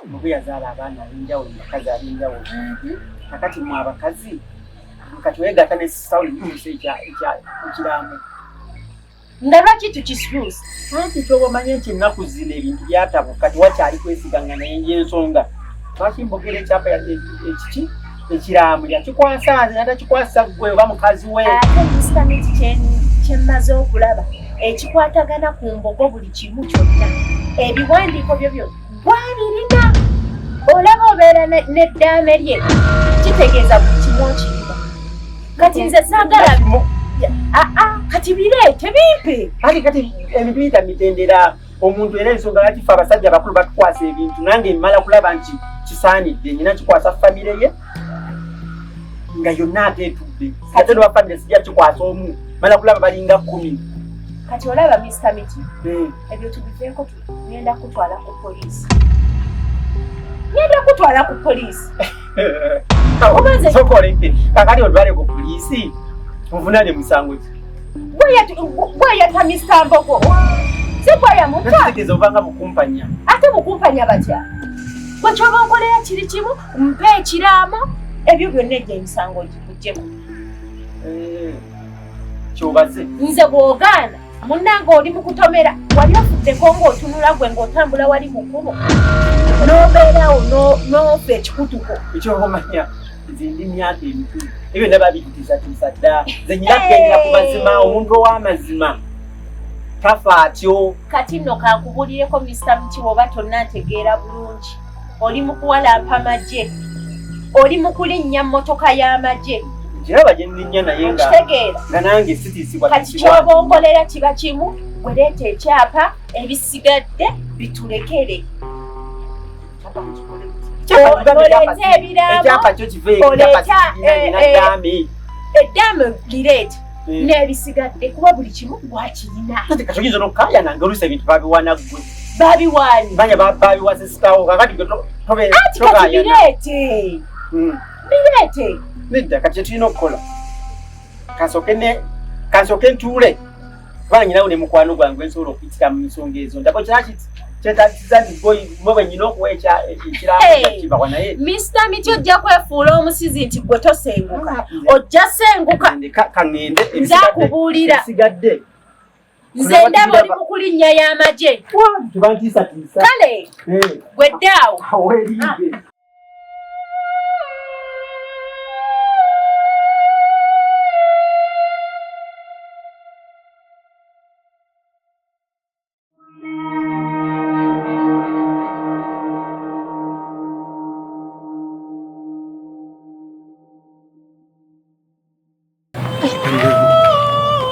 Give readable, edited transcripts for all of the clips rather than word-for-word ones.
Mubi yazaala abaana ab'enjawulo bakazi ab'enjawulo. Kakati mu abakazi kati weegattane sawuli tuuse ekiraamo. Nga lwaki tukisuusa? Anti ky'obamanye nti ennaku zino ebintu byatabuka kati wakyali kwesiganga naye y'ensonga. Lwaki mbogera ekyapa ekiki ekiraamo yakikwasa natakikwasa ggwe oba mukazi we. Ate Mr. kye mmaze okulaba ekikwatagana ku mbogo buli kimu kyonna ebiwandiiko byo byonna gwabirina olaba obeera n'eddaame lye kitegeeza buli kimu okiriba. Kati nze saagala kati bireete bimpe. Kati ebintu biyita mitendera omuntu era ensonga lwaki ffe abasajja abakulu batukwasa ebintu nange mmala kulaba nti kisaanidde nyina kikwasa famire ye nga yonna ate etudde ate ne bafamire sijja kikwasa omu mala kulaba balinga 10. Kati olaba Mr. Miti ebyo tubiveeko ngenda kutwala ku poliisi. Sokoleke kakati otwale ku poliisi muvunane musango ki bweyata Mr. Mbogo si bweyamuta nategeeza obanga bukumpanya ate bukumpanya batya gwe kyoba nkolera kiri kimu mpe ekiraamo ebyo byonna ejja emisango gikugjeko kyobaze nze bw'ogaana munnange oli mu kutomera wali ofuddeko ng'otunula gwe ng'otambula wali mu kkubo n'obeerawo n'ofa ekikutuko ekyobamanya zindi myaka emitu ebyo ndaba bikutiisatiisa dda ze nyina kugenda ku mazima omuntu ow'amazima tafa atyo. Kati nno kankubulireko Mr. Miti oba tonnategeera bulungi oli mu kuwalampa magye oli mu kulinnya mmotoka y'amagye kiraba gye nninnya naye nga nange sitiisibwa kati kyoba onkolera kiba kimu gwe leeta ekyapa ebisigadde bitulekere oleeta ebiraamo oleeta eddaame lireete n'ebisigadde kuba buli kimu gwakirina. Kati oyinza n'okukaya nange oluusi ebintu babiwaana ggwe. Babiwaani? Manya babiwasa sitawo kakati gwe tobeera. Ati kati bireete. Bireete. Nedda kati kye tulina okukola kansooke ntuule kubanga nyinawo ne mukwano gwange nsobola okuyitira mu nsonga ezo ndako kyetaagisa nti mwe bwennyina okuwa ekiraamo kibawa naye. Mr. Miti ojja kwefuula omusizi nti gwe tosenguka ojja senguka kaŋŋende nze akubuulira ebisigadde nze ndaba oli mu kulinnya y'amagye tubantiisatiisa kale gwe ddaawo aweeriibe.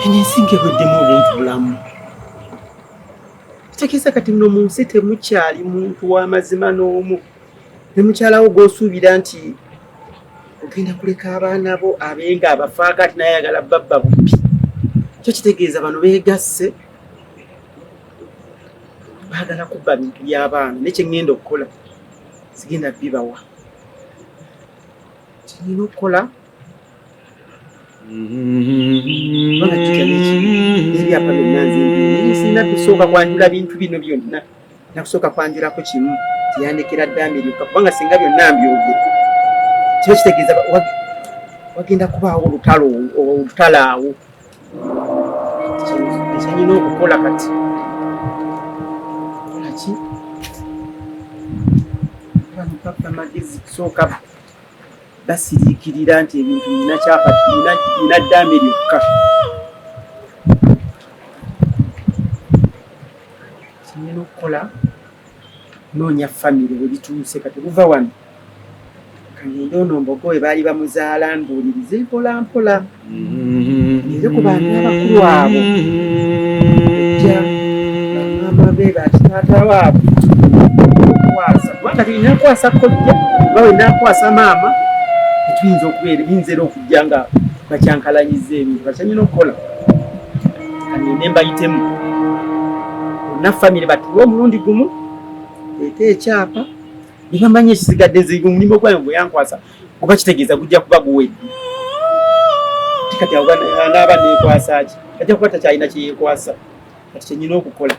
Ensinga eweddemu obuntu bulamu. Kitegeeza kati nno mu nsi temukyali muntu w'amazima n'omu. Ne mukyalawo gw'osuubira nti ogenda kuleka abaana bo abenga abafaako ati naye ayagala babba bubbi. Kyo kitegeeza bano beegasse baagala kubba bintu by'abaana. Ne kye ŋŋenda okukola sigenda bibawa. Kye nnina okukola ebyapa byonna nze sirina kusooka kwanjula bintu bino byonna nakusooka kwanjulako kimu tiyandekera ddaame lyokka kubanga singa byonna mbyogere kiba kitegeeza wagenda kubaawo olutalo awo ekyanyina okukola kati kola ki banupapa magezi kusooka basiriikirira nti ebintu nina kyapa nina ddaame lyokka. Kinyina okukola noonya famire bwe bituuse kati buva wano kangende ono Mbogo we baali bamuzaala mbuulirize mpola mpola ngende ku bantu abakulu abo ejja bamaama be bakitaata waabo okwasa kubanga tulina kukwasa kojja bawe nakwasa maama tuyinza okubeera biyinza era okujja nga bakyankalanyiza ebintu bakyanyina okukola kangende mbayitemu bonna famire batuwe omulundi gumu leeta ekyapa ne bamanya ekisigadde nze omulimu gwayo bwe yankwasa oba kitegeeza gujja kuba guwedde tikati anaaba neekwasa ki ajja kuba takyalina kyeyeekwasa kati kyenyina okukola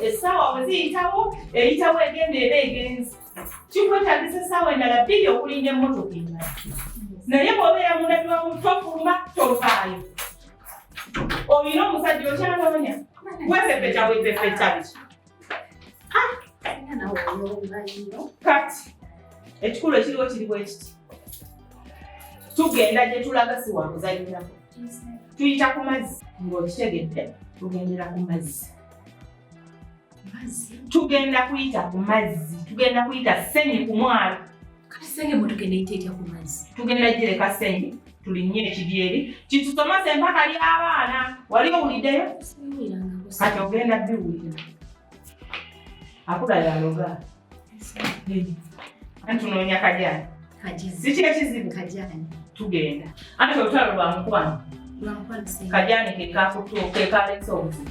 essaawa bwe ziyitawo eyitawo egenda eba egenzi kikwetagisa essaawa endala bbiri okulinda emmotoka endala naye bw'obeera mundabirwa mu tofuluma tovaayo olina omusajja okyanoonya wepepeta wepepeta kati ekikulu ekiriwo kiri bwe kiti tugenda gye tulaga si wakuzanyirako tuyita ku mazzi ng'okitegedde tugendera ku mazzi tugenda kuyita ku mazzi tugenda kuyita Ssenyi ku mwalo kati Ssenyi mwe tugenda yita etya ku mazzi tugenda gireka Ssenyi tulinnye ekidyeri kitusomose empaka ly'abaana wali owuliddeyo kati ogenda biwulira akula yaloga antunoonya kajani siki ekizibu tugenda ate olutalo lwa mukwano kajani kekalesa obuzibu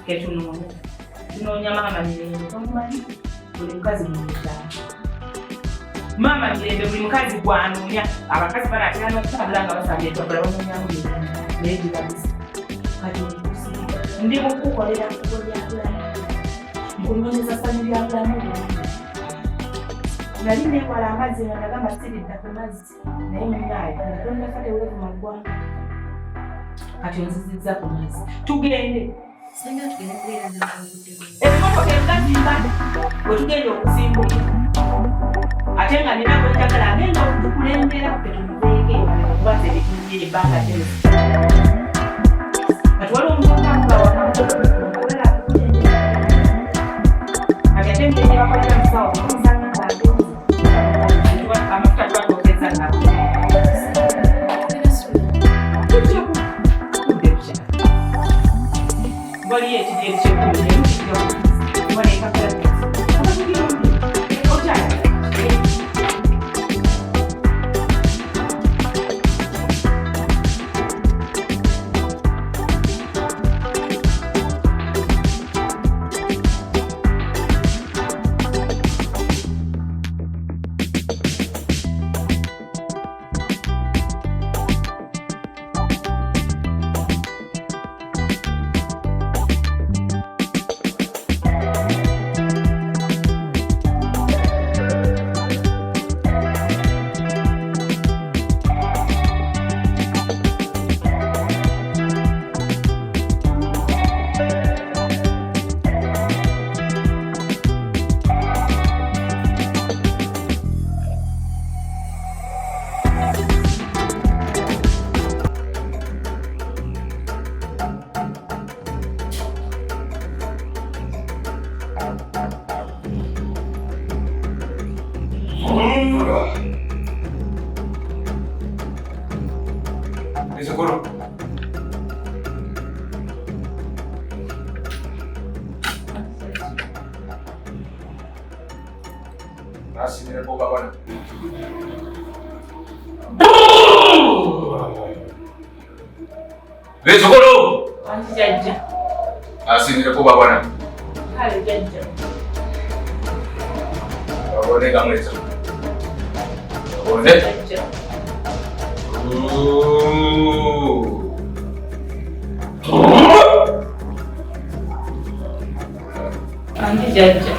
ketunoonya tunoonya maama Mirembe tomumanyi buli mukazi muyitala maama Mirembe buli mukazi gwanoonya abakazi banatera n'okutambula nga basabye etwagala banoonyamu naye gibabisa kati ndi mukukolera kubolyabulamu nkunoonyeza ssanyu lyabulamu nali neewala amazzi nga nagamba siridda ku mazzi naye munaayo natondafa teweevu maggwanga kati onzizizza ku mazzi tugende emmotoka engazimba bwe tugenda okusimbula ate nga nina bwenjagala agenda okutukulembera tetumuveeko kuba tebitunye ebbanga teresi kati waliwo omukamuga wanamukola kati ate mbenye bakolera musawo omusanga amafuta twatokeza nga waliyo ekidyeri kyekulu waleekakala Seguro. Nasi ni repo bwana. Wewe seguro. Anti jajja. Nasi ni repo bwana. Kale jajja. Bwana kama hizo. Bwana. Anti jajja.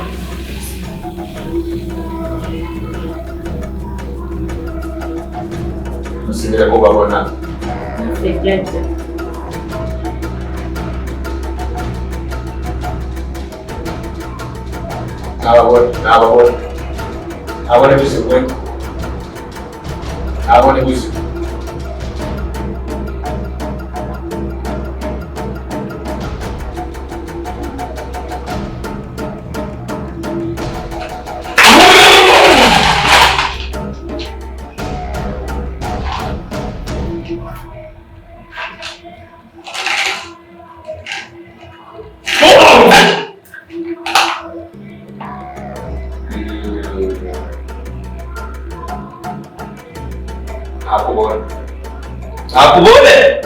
Usinile kwa bwana. Jajja. Abone bisu kwenye. Abone bisu. Aku boleh.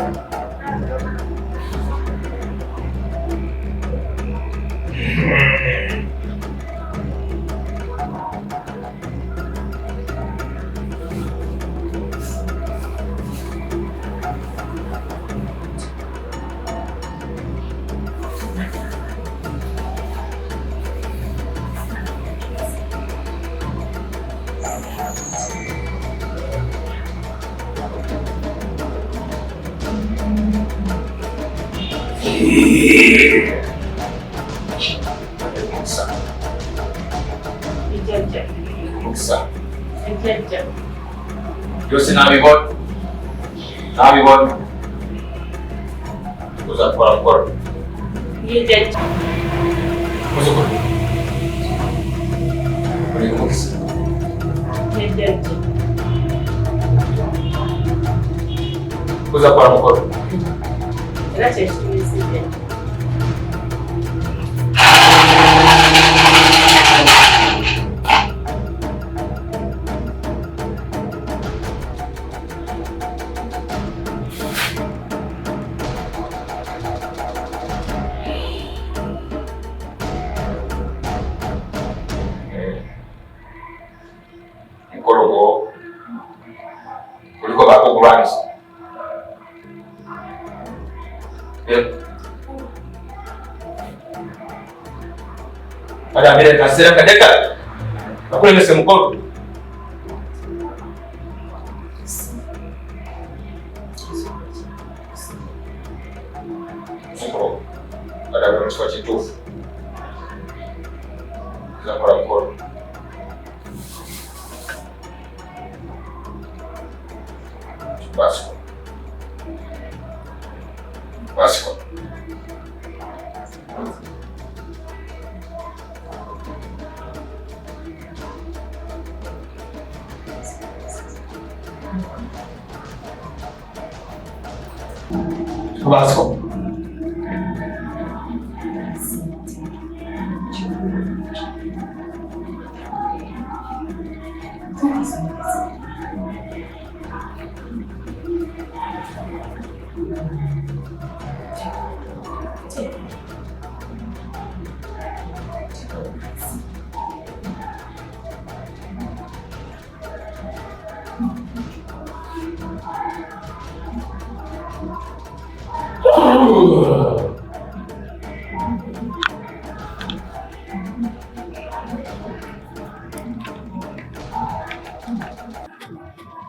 Byose nabibona. Uzakora mukoro. Uzakora. Uri kumukisa. Uzakora mukoro. Mukoro kuliko bakukulwanisa. Ada mbere kasera kadeka. Nakulemese mukoro. Mukoro. Ada bermuswa kitufu. Zakora mukoro. Básico. Básico.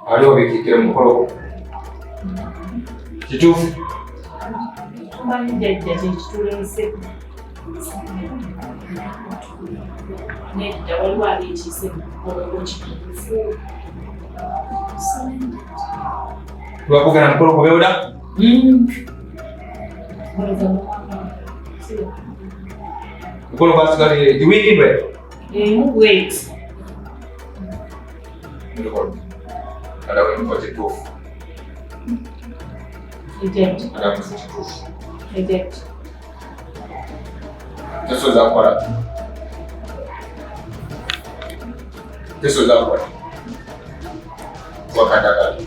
Halo bikikira mukoro. Kitufu. Mani jajja kyekitulese. Nedda waliwo abeekise mukoro kitufu. Lwakugana mukoro kubewuda? Mukoro gwasigadde diwiiki lwe? Mugweti. Adawe mukoro kitufu. Ejjajja. Adawe mukoro kitufu. Ejjajja. Tesoza kukola. Tesoza kukola. Wakadagala.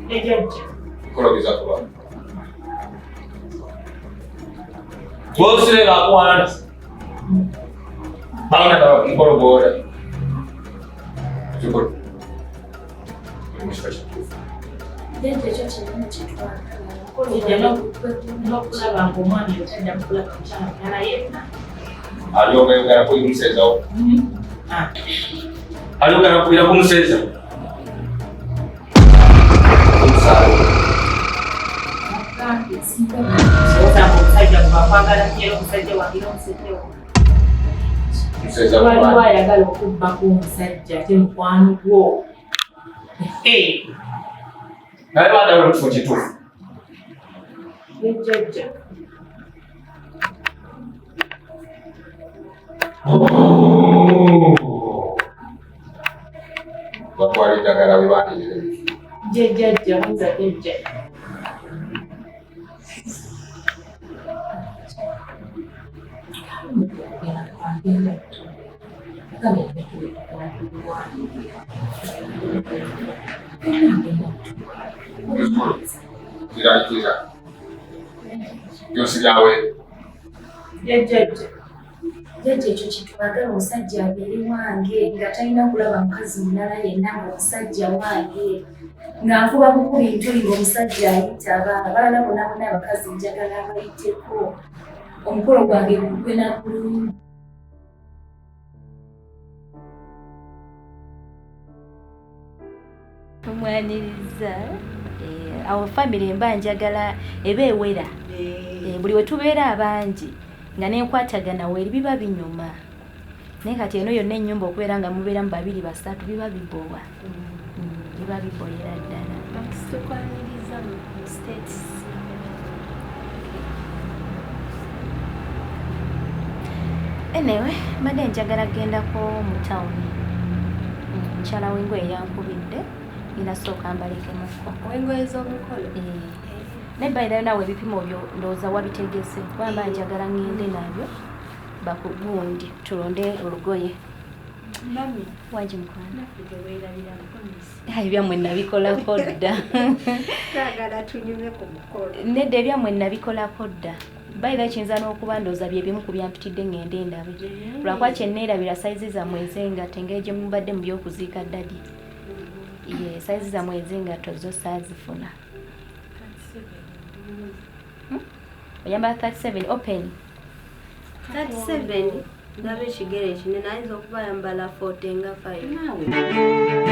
Ejjajja. Mukoro biza kuba. Bose bakwana. Bana mukoro bora. Mukoro. Mukoro kitufu. N'okulaba ng'omwami oyo tajja kukulaba mukyala yenna. Aliyogera kuli museza wo. Aliyogera kuira ku museza. Soza omusajja gwakwagala nnyo omusajja wange omusajja Museza waliwo ayagala okubbako omusajja ate mukwano gwo. naye baadawe mukifo kituufu. Ejjajja. Batwala eddagala we baanirira. Jjajja buuza jjajja. Kira byose byawe. Jjajja. Jjajja ekyo kitwagala omusajja abeere wange nga talina kulaba mukazi mulala yenna ng'omusajja wange nga nkuba bukuba entuli ng'omusajja ayitaba abalala bonna bonna abakazi njagala abayiteko omukolo gwange gugwe na bulungi. Omwaniriza awo family mba njagala eba ewera buli we tubeera abangi nga nenkwatagana weri biba binyuma naye kati eno yonna ennyumba okubeera nga mubeeramu 2 3 biba bibowa biba biboyera ddala tukwaniriza mu states. Anyway, mbadde njagala gendako mu tawuni. Mukyala w'engoye yankubidde ninasooka mbalekemuko. W'engoye z'omukolo? Naye bayirayo nawe ebipimo byo ndowooza wabitegese kubanga njagala ngende nabyo bakugundi tulonde olugoye. Mami, wangi mukwano weerabira mukomisi. Ebyammwe nabikolako dda. Twagala tunyume ku mukolo. Nedda ebyammwe nabikolako dda. Bayira kiyinza n'okuba ndowooza bye bimu ku byampitidde ngende ndabe. Lwakuba kye neerabira sayizi zammwe ez'engatto engeri gye mubadde mu by'okuziika ddadi. Sayizi zammwe ez'engatto zo saazifuna. Oyambala 37 open. 37 ndabe ekigere kinene ayinza okuba yambala 40 nga 5.